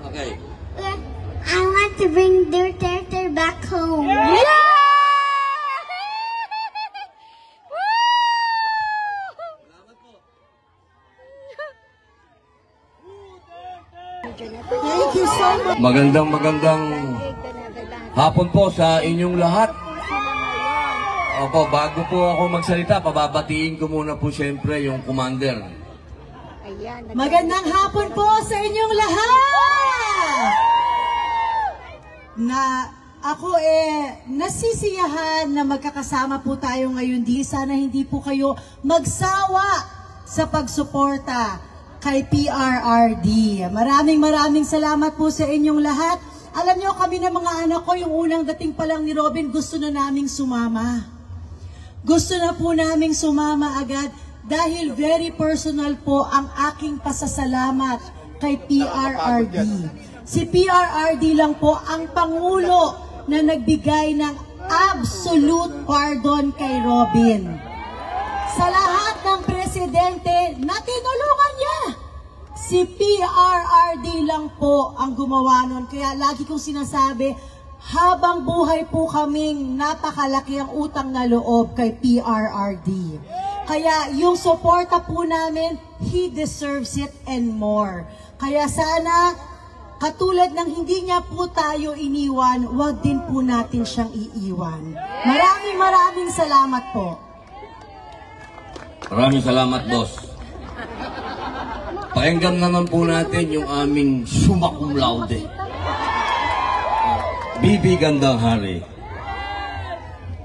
Okay. I want to bring Duterte back home. Yeah! Thank you so much. Magandang hapon po sa inyong lahat. Opo, bago po ako magsalita, pababatiin ko muna po siyempre yung commander. Magandang hapon po sa inyong lahat. Ako nasisiyahan na magkakasama po tayo ngayon. Sana hindi po kayo magsawa sa pagsuporta kay PRRD. Maraming salamat po sa inyong lahat. Alam nyo, kami ng mga anak ko, yung unang dating pa lang ni Robin, gusto na naming sumama. Gusto na po naming sumama agad dahil very personal po ang aking pasasalamat kay PRRD. Si PRRD lang po ang Pangulo na nagbigay ng absolute pardon kay Robin. Sa lahat ng presidente na tinulungan niya, si PRRD lang po ang gumawa nun. Kaya lagi kong sinasabi, habang buhay po kaming napakalaki ang utang na loob kay PRRD. Kaya yung suporta po namin, he deserves it and more. Kaya sana, katulad ng hindi niya po tayo iniwan, wag din po natin siyang iiwan. Maraming salamat po. Maraming salamat, boss. Pakinggan naman po natin yung aming summa cum laude. Bibi Gandang Hari.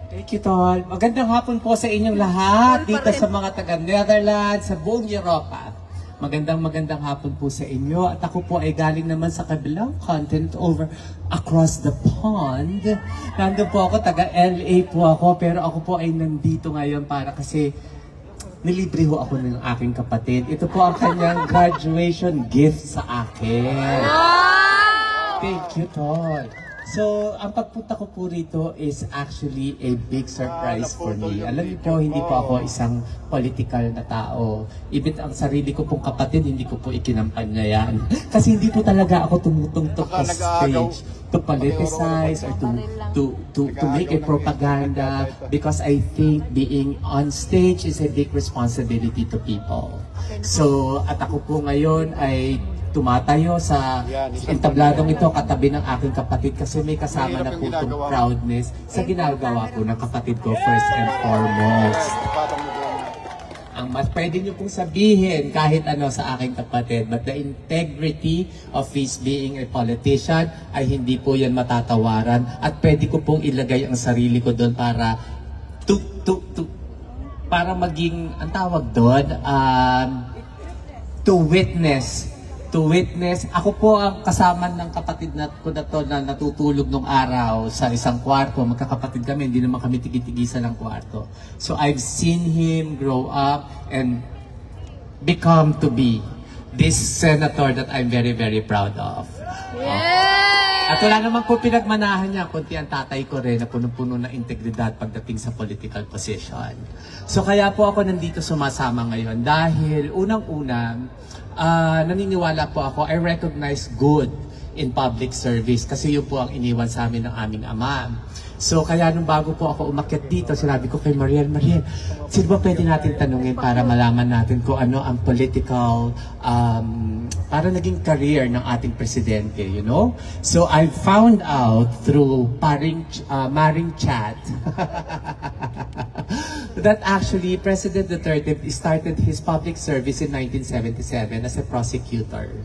Thank you, Tol. Magandang hapon po sa inyong lahat dito sa mga taga-Netherlands, sa buong Europa. Magandang hapon po sa inyo. At ako po ay galing naman sa kabilang content over across the pond. Nandun po ako, taga-LA po ako, pero ako po ay nandito ngayon para kasi nilibre ho ako ng aking kapatid. Ito po ang kanyang graduation gift sa akin. Thank you, Tol. So, ang pagpunta ko po rito is actually a big surprise for me. Alam niyo po, hindi po ako isang political na tao. Ibig ang sarili ko pong kapatid, hindi ko po ikinampanya yan. Kasi hindi po talaga ako tumutungtok sa stage to politicize or to make a propaganda, because I think being on stage is a big responsibility to people. So, at ako po ngayon ay tumatayo sa entabladong ito katabi ng aking kapatid kasi may kasama na po itong proudness sa ginagawa po ng kapatid ko first and foremost. Ang mas pwede nyo pong sabihin kahit ano sa aking kapatid, but the integrity of his being a politician ay hindi po yan matatawaran at pwede ko pong ilagay ang sarili ko doon para para maging, ang tawag doon, to witness. Ako po ang kasama ng kapatid ko na to na natutulog nung araw sa isang kwarto. Magkakapatid kami, hindi naman kami tigitigisan ng kwarto. So I've seen him grow up and become to be this senator that I'm very proud of. At wala naman po pinagmanahan niya, kundi ang tatay ko rin na punong-puno ng integridad pagdating sa political position. So kaya po ako nandito sumasama ngayon dahil unang-una, naniniwala po ako, I recognize good in public service kasi yun po ang iniwan sa amin ng aming ama. So kaya nung bago po ako umakyat dito, sinabi ko kay Mariel, sino ba pwede natin tanungin para malaman natin kung ano ang political, para naging career ng ating presidente, you know? So I found out through Maring Chat that actually President Duterte started his public service in 1977 as a prosecutor.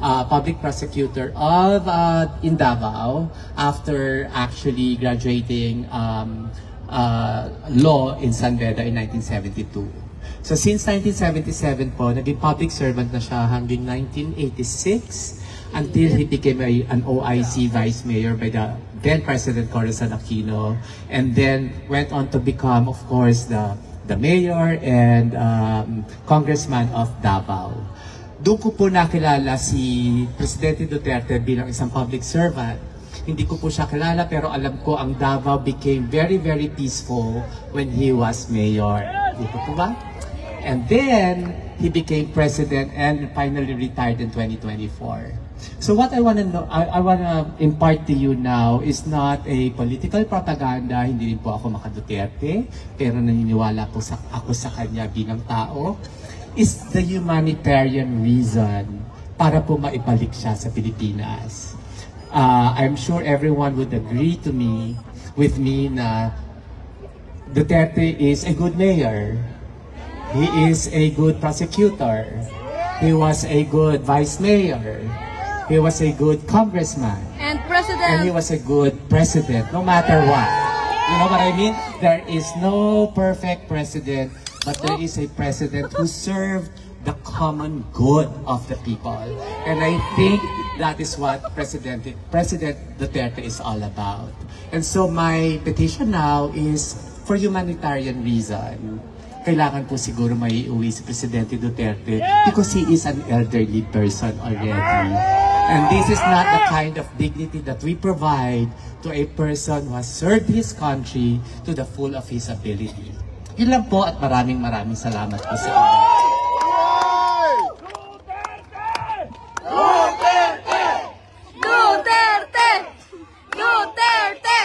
Public prosecutor of in Davao after actually graduating law in San Beda in 1972. So since 1977 po, naging public servant na siya hanggang 1986 until he became an OIC Vice Mayor by the then President Corazon Aquino, and then went on to become, of course, the Mayor and Congressman of Davao. Doon ko po nakilala si Presidente Duterte bilang isang public servant. Hindi ko po siya kilala pero alam ko ang Davao became very peaceful when he was mayor. Di ko po ba? And then, he became president and finally retired in 2024. So what I want to know, I want to impart to you now is not a political propaganda. Hindi rin po ako maka-Duterte, pero naniniwala po ako sa kanya bilang tao. Is the humanitarian reason para po maibalik siya sa Pilipinas. I'm sure everyone would agree with me na Duterte is a good mayor. He is a good prosecutor. He was a good vice mayor. He was a good congressman. And president. And he was a good president, no matter what. You know what I mean? There is no perfect president, but there is a president who served the common good of the people. And I think that is what President Duterte is all about. And so my petition now is for humanitarian reason. Kailangan po siguro may iuwi si Presidente Duterte because he is an elderly person already. And this is not the kind of dignity that we provide to a person who has served his country to the full of his ability. Yun lang po at maraming salamat po sa inyo. Duterte! Duterte!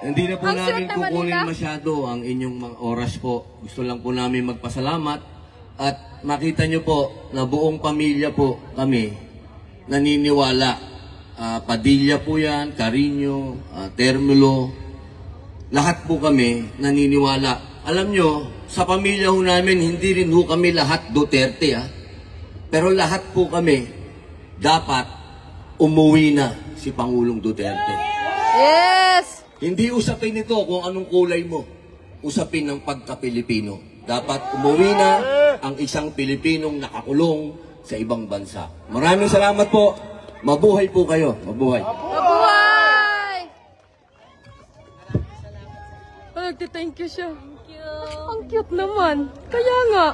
Hindi na po Ang namin sweet naman kukunin nila. masyado ang inyong mga oras po. Gusto lang po namin magpasalamat at makita nyo po na buong pamilya po kami naniniwala. Padilla po yan, Carino, Termulo, lahat po kami naniniwala. Alam nyo, sa pamilya ho namin, hindi rin ho kami lahat Duterte. Pero lahat po kami, dapat umuwi na si Pangulong Duterte. Yes! Hindi usapin ito kung anong kulay mo. Usapin ng pagka-Pilipino. Dapat umuwi na ang isang Pilipinong nakakulong sa ibang bansa. Maraming salamat po. Mabuhay po kayo. Mabuhay. Mabuhay! Nagtithank you siya. Ang cute naman. Kaya nga.